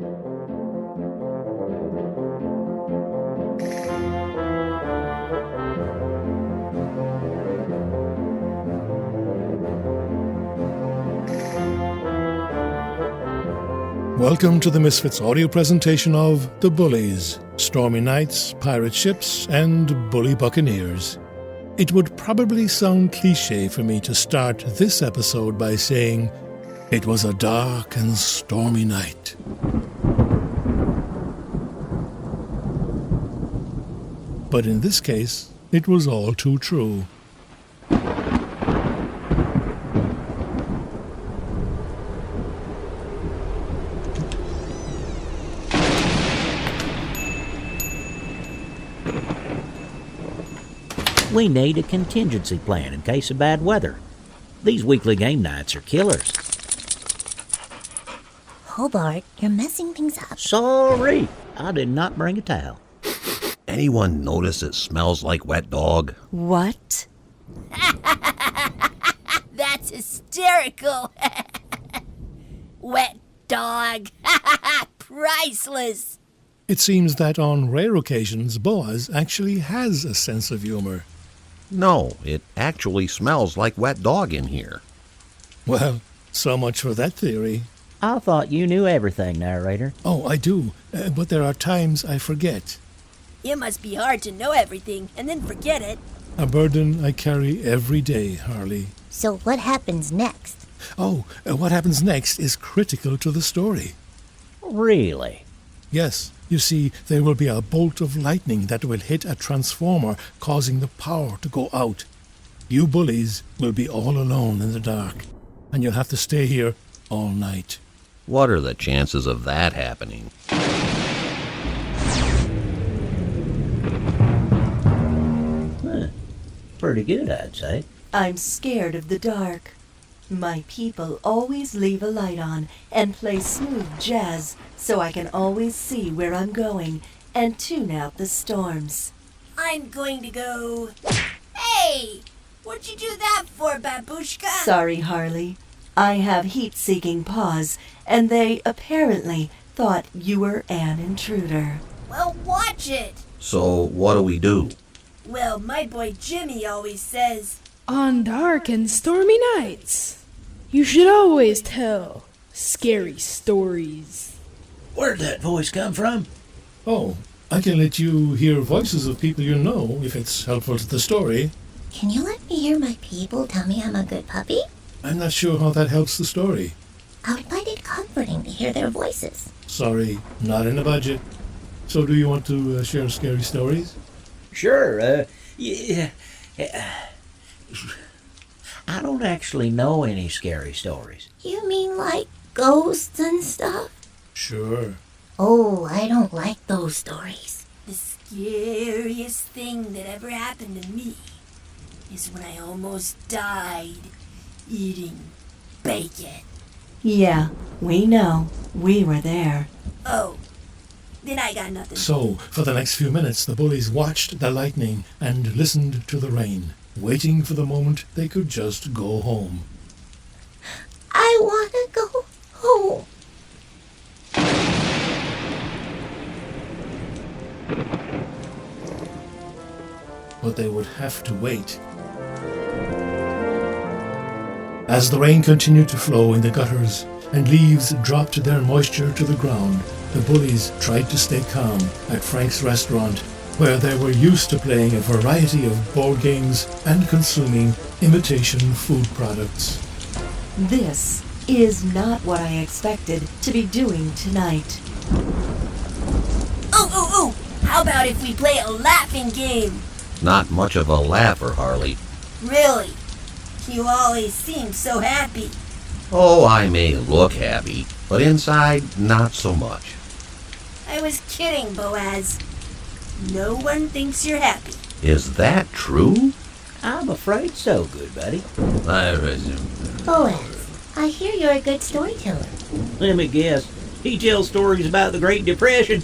Welcome to the Misfits audio presentation of The Bullies, Stormy Nights, Pirate Ships, and Bully Buccaneers. It would probably sound cliché for me to start this episode by saying, it was a dark and stormy night. But in this case, it was all too true. We need a contingency plan in case of bad weather. These weekly game nights are killers. Hobart, you're messing things up. Sorry, I did not bring a towel. Anyone notice it smells like wet dog? What? That's hysterical. Wet dog. Priceless. It seems that on rare occasions, Boaz actually has a sense of humor. No, it actually smells like wet dog in here. Well, so much for that theory. I thought you knew everything, Narrator. Oh, I do, but there are times I forget. It must be hard to know everything and then forget it. A burden I carry every day, Harley. So what happens next? Oh, what happens next is critical to the story. Really? Yes, you see, there will be a bolt of lightning that will hit a transformer, causing the power to go out. You bullies will be all alone in the dark, and you'll have to stay here all night. What are the chances of that happening? Pretty good, I'd say. I'm scared of the dark. My people always leave a light on and play smooth jazz so I can always see where I'm going and tune out the storms. I'm going to go... Hey! What'd you do that for, Babushka? Sorry, Harley. I have heat-seeking paws, and they apparently thought you were an intruder. Well, watch it. So what do we do? Well, my boy Jimmy always says... On dark and stormy nights, you should always tell scary stories. Where'd that voice come from? Oh, I can let you hear voices of people you know if it's helpful to the story. Can you let me hear my people tell me I'm a good puppy? I'm not sure how that helps the story. I would find it comforting to hear their voices. Sorry, not in the budget. So do you want to share scary stories? Sure, yeah. I don't actually know any scary stories. You mean like ghosts and stuff? Sure. Oh, I don't like those stories. The scariest thing that ever happened to me is when I almost died eating bacon. Yeah, we know. We were there. Oh, then I got nothing. So, for the next few minutes, the bullies watched the lightning and listened to the rain, waiting for the moment they could just go home. I want to go home. But they would have to wait. As the rain continued to flow in the gutters and leaves dropped their moisture to the ground, the bullies tried to stay calm at Frank's restaurant, where they were used to playing a variety of board games and consuming imitation food products. This is not what I expected to be doing tonight. Oh! How about if we play a laughing game? Not much of a laugher, Harley. Really? You always seem so happy. Oh, I may look happy, but inside, not so much. I was kidding, Boaz. No one thinks you're happy. Is that true? I'm afraid so, good buddy. Boaz, I hear you're a good storyteller. Let me guess. He tells stories about the Great Depression.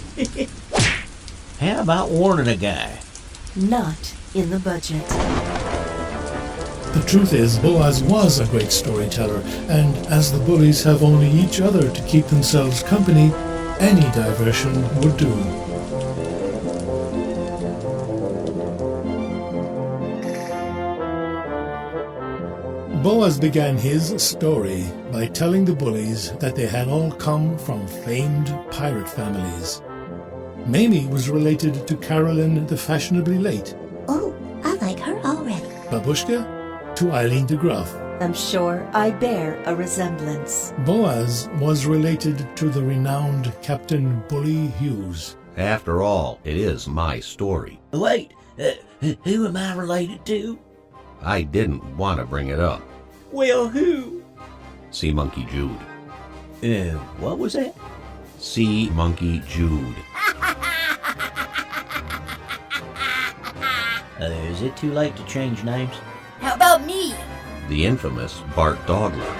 How about warning a guy? Not in the budget. The truth is, Boaz was a great storyteller, and as the bullies have only each other to keep themselves company, Any diversion would do. Boaz began his story by telling the bullies that they had all come from famed pirate families. Mamie was related to Carolyn the Fashionably Late, Oh, I like her already. Babushka to Eileen de Gruff. I'm sure I bear a resemblance. Boaz was related to the renowned Captain Bully Hughes. After all, it is my story. Wait, who am I related to? I didn't want to bring it up. Well, who? Sea Monkey Jude. What was that? Sea Monkey Jude. Is it too late to change names? How about me? The infamous Bart Dogler.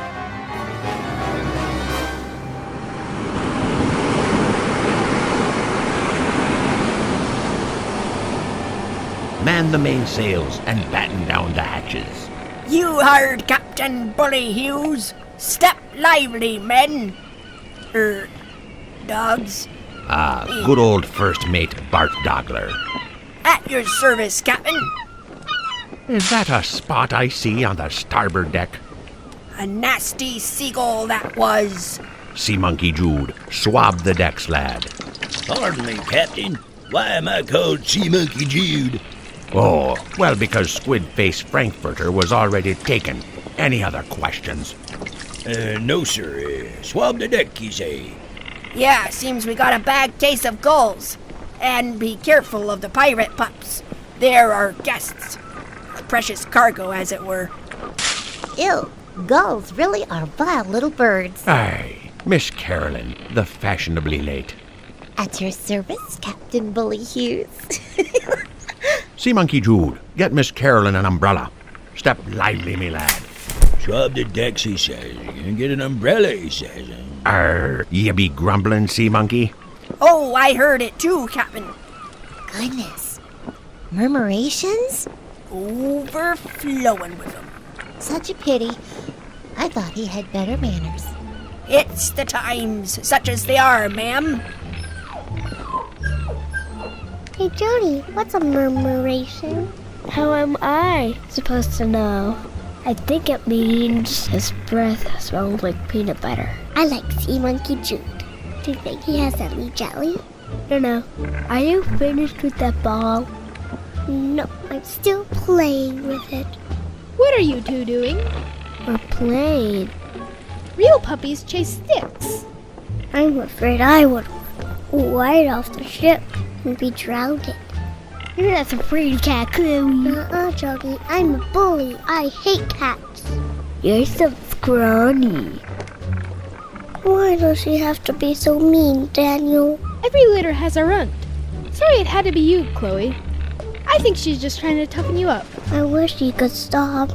Man the mainsails and batten down the hatches. You heard Captain Bully Hughes. Step lively, men. Dogs. Good old first mate Bart Dogler. At your service, Captain. Is that a spot I see on the starboard deck? A nasty seagull that was. Sea Monkey Jude, swab the decks, lad. Pardon me, Captain. Why am I called Sea Monkey Jude? Oh, well, because Squid-Face Frankfurter was already taken. Any other questions? No, sir. Swab the deck, you say? Yeah, seems we got a bad case of gulls. And be careful of the pirate pups. They're our guests. A precious cargo, as it were. Ew, gulls really are vile little birds. Aye, Miss Carolyn, the fashionably late. At your service, Captain Bully Hughes. Sea Monkey Jude, get Miss Carolyn an umbrella. Step lively, me lad. Swab the decks, he says. You can get an umbrella, he says. Ye be grumbling, Sea Monkey? Oh, I heard it too, Captain. Goodness. Murmurations? Overflowing with them. Such a pity. I thought he had better manners. It's the times, such as they are, ma'am. Hey, Joanie, what's a murmuration? How am I supposed to know? I think it means his breath smells like peanut butter. I like Sea Monkey Jude. Do you think he has any jelly? Don't know. Are you finished with that ball? No, I'm still playing with it. What are you two doing? We're playing. Real puppies chase sticks. I'm afraid I would right off the ship and be drowned. You're not a free cat, Chloe. Joanie, I'm a bully. I hate cats. You're so scrawny. Why does she have to be so mean, Daniel? Every litter has a runt. Sorry it had to be you, Chloe. I think she's just trying to toughen you up. I wish you could stop.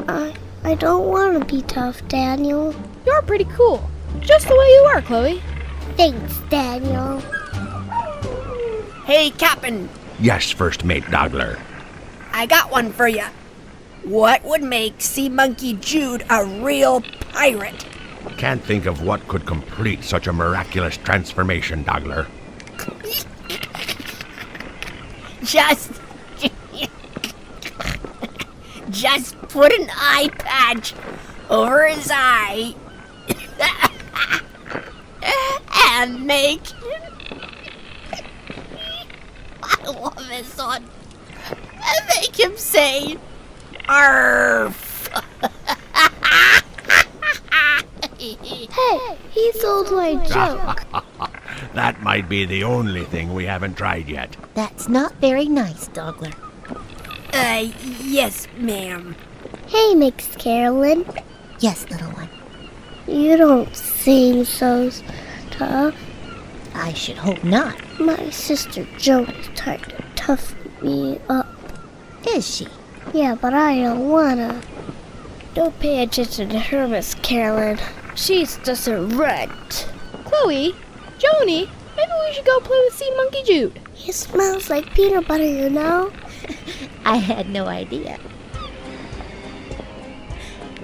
I don't want to be tough, Daniel. You're pretty cool. Just the way you are, Chloe. Thanks, Daniel. Hey, Captain, Yes, First Mate Dogler. I got one for you. What would make Sea Monkey Jude a real pirate? Can't think of what could complete such a miraculous transformation, Dogler. Just put an eye patch over his eye and make. I love this one. And make him say, "Arf." Hey, he sold my joke. That might be the only thing we haven't tried yet. That's not very nice, Dogler. Yes, ma'am. Hey, Miss Carolyn. Yes, little one. You don't seem so tough. I should hope not. My sister Joanie's trying to toughen me up. Is she? Yeah, but I don't wanna. Don't pay attention to her, Miss Carolyn. She's just a runt. Chloe, Joanie, maybe we should go play with Sea Monkey Jude. He smells like peanut butter, you know? I had no idea.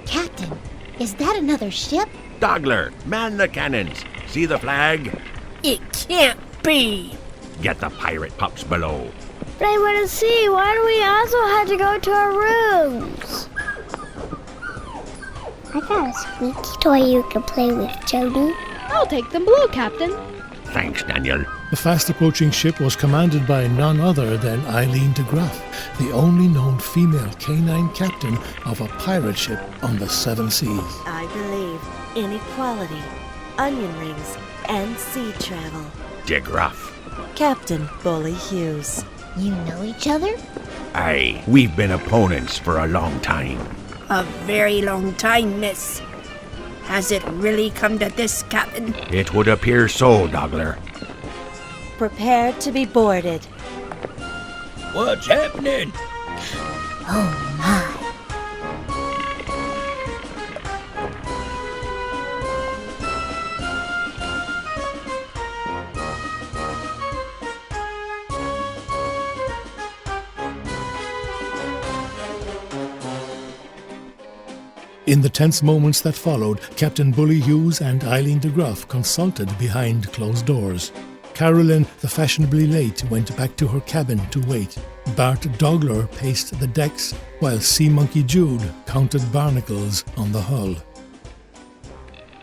Captain, is that another ship? Dogler, man the cannons. See the flag? It can't be. Get the pirate pups below. But I want to see. Why do we also have to go to our rooms? I got a squeaky toy you can play with, Joanie. I'll take them below, Captain. Thanks, Daniel. The fast-approaching ship was commanded by none other than Eileen de Graff, the only known female canine captain of a pirate ship on the seven seas. I believe in equality, onion rings, and sea travel. De Graff. Captain Bully Hughes. You know each other? Aye, we've been opponents for a long time. A very long time, miss. Has it really come to this, Captain? It would appear so, Dogler. Prepare to be boarded. What's happening? Oh my. In the tense moments that followed, Captain Bully Hughes and Eileen de Graff consulted behind closed doors. Carolyn, the fashionably late, went back to her cabin to wait. Bart Dogler paced the decks, while Sea Monkey Jude counted barnacles on the hull.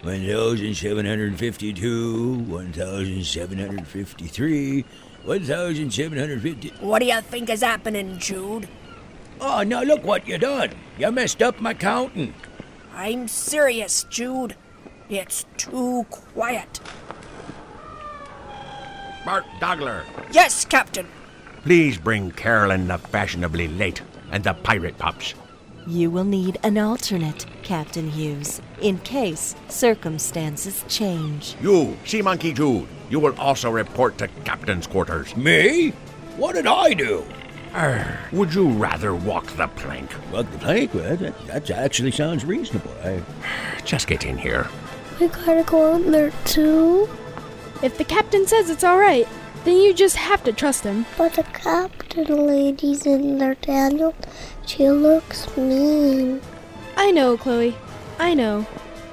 1,752, 1,753, 1,750. What do you think is happening, Jude? Oh, now look what you done. You messed up my counting. I'm serious, Jude. It's too quiet. Bart Dogler, Yes, Captain. please bring Carolyn the fashionably late and the pirate pups. You will need an alternate, Captain Hughes, in case circumstances change. You, Sea Monkey Jude, you will also report to Captain's quarters. Me? What did I do? Would you rather walk the plank? Walk the plank? Well, that actually sounds reasonable. Just get in here. We gotta go in there too. If the captain says it's all right, then you just have to trust him. But the captain lady's in there, Daniel. She looks mean. I know, Chloe. I know.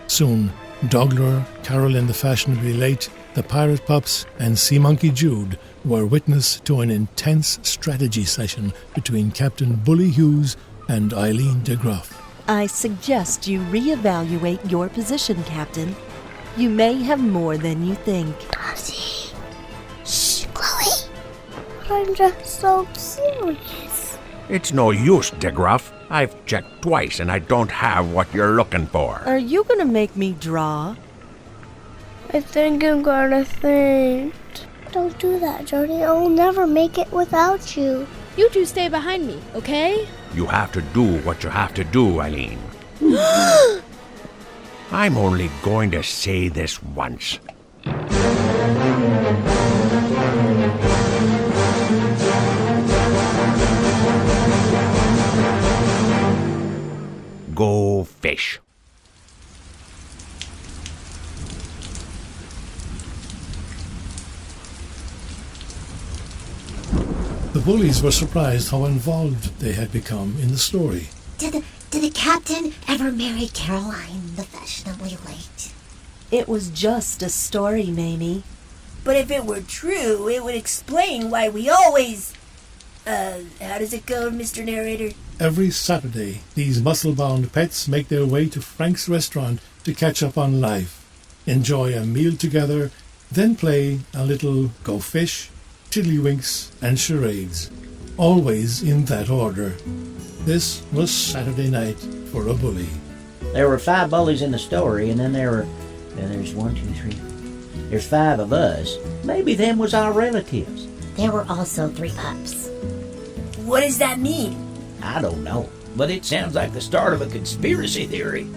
Soon, Dogler, Carolyn the fashionably late, the pirate pups, and Sea Monkey Jude were witness to an intense strategy session between Captain Bully Hughes and Eileen de Graff. I suggest you reevaluate your position, Captain. You may have more than you think. Darcy. Shh, Chloe. I'm just so serious. It's no use, De Graff. I've checked twice and I don't have what you're looking for. Are you gonna make me draw? I think I'm gonna faint. Don't do that, Joanie. I'll never make it without you. You two stay behind me, okay? You have to do what you have to do, Eileen. I'm only going to say this once. Go fish. The bullies were surprised how involved they had become in the story. Did the captain ever marry Caroline, the fashionably late? It was just a story, Mamie. But if it were true, it would explain why we always... how does it go, Mr. Narrator? Every Saturday, these muscle-bound pets make their way to Frank's restaurant to catch up on life, enjoy a meal together, then play a little go fish, tiddlywinks, and charades, always in that order. This was Saturday night for a bully. There were 5 bullies in the story, and then there's 1, 2, 3. There's 5 of us. Maybe them was our relatives. There were also 3 pups. What does that mean? I don't know, but it sounds like the start of a conspiracy theory.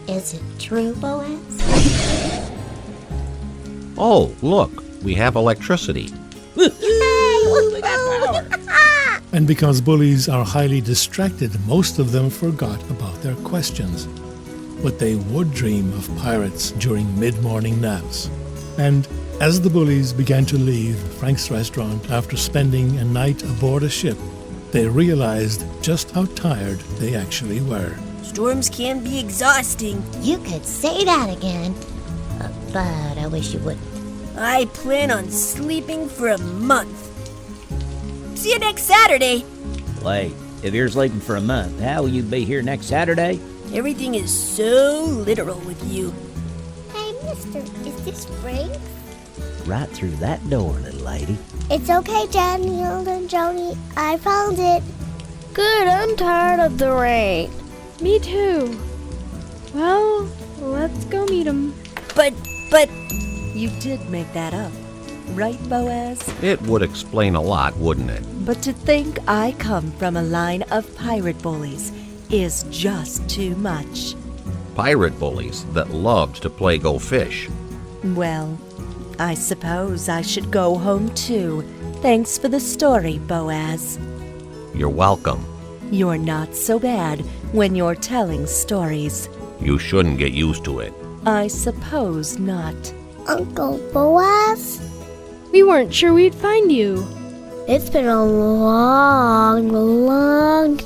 Is it true, Boaz? Oh, look, we have electricity. And because bullies are highly distracted, most of them forgot about their questions. But they would dream of pirates during mid-morning naps. And as the bullies began to leave Frank's restaurant after spending a night aboard a ship, they realized just how tired they actually were. Storms can be exhausting. You could say that again. But I wish you wouldn't. I plan on sleeping for a month. See you next Saturday. Wait, if you're sleeping for a month, how will you be here next Saturday? Everything is so literal with you. Hey, mister, is this Frank? Right through that door, little lady. It's okay, Daniel and Joanie. I found it. Good, I'm tired of the rain. Me too. Well, let's go meet him. But... You did make that up, right, Boaz? It would explain a lot, wouldn't it? But to think I come from a line of pirate bullies is just too much. Pirate bullies that loved to play go fish. Well, I suppose I should go home too. Thanks for the story, Boaz. You're welcome. You're not so bad when you're telling stories. You shouldn't get used to it. I suppose not. Uncle Boaz? We weren't sure we'd find you. It's been a long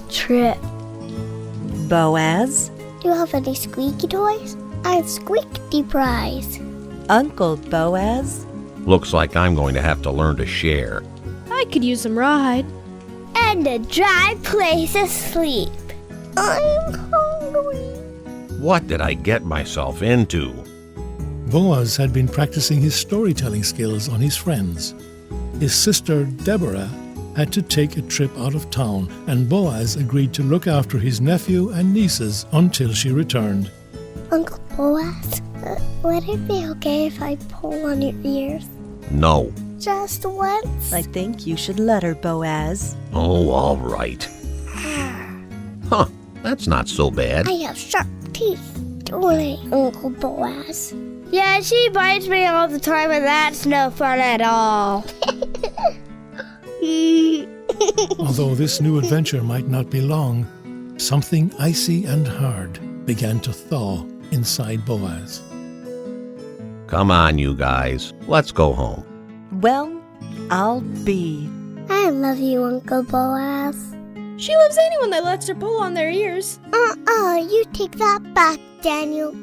trip. Boaz? Do you have any squeaky toys? I have squeaky prize. Uncle Boaz? Looks like I'm going to have to learn to share. I could use some rawhide. And a dry place to sleep. I'm hungry. What did I get myself into? Boaz had been practicing his storytelling skills on his friends. His sister, Deborah, had to take a trip out of town, and Boaz agreed to look after his nephew and nieces until she returned. Uncle Boaz, would it be okay if I pull on your ears? No. Just once? I think you should let her, Boaz. Oh, all right. Huh, that's not so bad. I have sharp teeth, don't I, Uncle Boaz? Yeah, she bites me all the time, and that's no fun at all. Although this new adventure might not be long, something icy and hard began to thaw inside Boaz. Come on, you guys. Let's go home. Well, I'll be. I love you, Uncle Boaz. She loves anyone that lets her pull on their ears. You take that back, Daniel.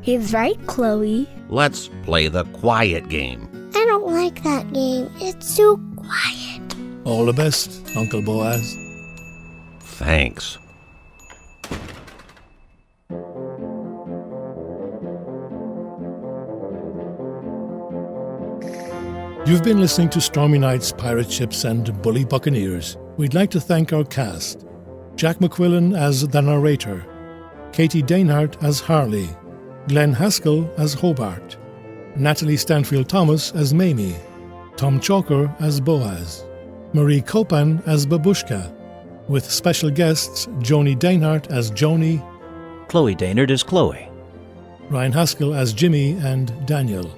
He's right, Chloe. Let's play the quiet game. I don't like that game. It's too quiet. All the best, Uncle Boaz. Thanks. You've been listening to Stormy Nights, Pirate Ships, and Bully Buccaneers. We'd like to thank our cast. Jack McQuillen as the narrator, Katie Dehnart as Harley, Glenn Hascall as Hobart, Natalie Stanfield Thomas as Mamie, Tom Chalker as Boaz, Marie Kopan as Babushka, with special guests Joanie Dehnart as Joanie, Chloe Dehnart as Chloe. Ryan Hascall as Jimmy and Daniel.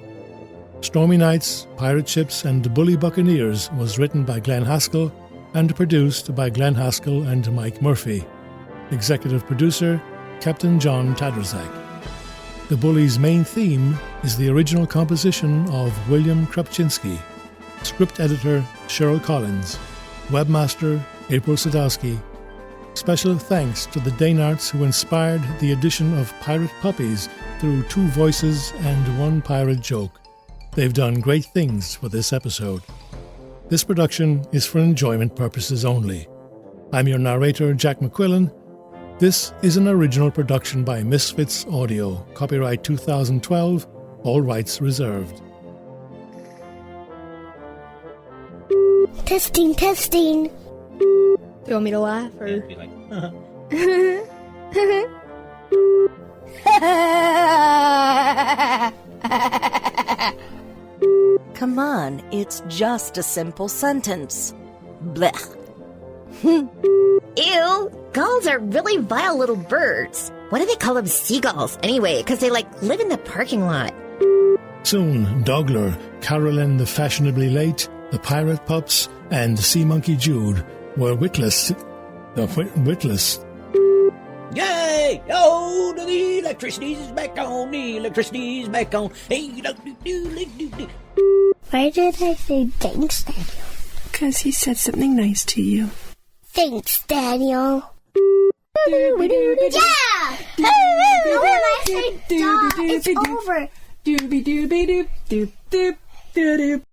Stormy Nights, Pirate Ships, and Bully Buccaneers was written by Glenn Hascall and produced by Glenn Hascall and Mike Murphy. Executive producer, Captain John Tadrzak. The Bullies' main theme is the original composition of William Krupczynski. Script editor, Sheryl Collins. Webmaster, April Sadowski. Special thanks to the Dehnarts who inspired the addition of pirate puppies through 2 voices and 1 pirate joke. They've done great things for this episode. This production is for enjoyment purposes only. I'm your narrator, Jack McQuillen. This is an original production by Misfits Audio. Copyright 2012, all rights reserved. Testing. Do you want me to laugh or? Be like, Come on, it's just a simple sentence. Blech. Ew, gulls are really vile little birds. Why do they call them seagulls anyway? Because they live in the parking lot. Soon, Dogler, Carolyn the fashionably late, the pirate pups, and Sea Monkey Jude were witless. Witless. yay! Oh, the electricity's back on. The electricity's back on. Hey, do. Why did I say thanks, Daniel? Because he said something nice to you. Thanks, Daniel. Yeah! When I say duh, it's over. Doobie doobie doop doop doop. Daddy.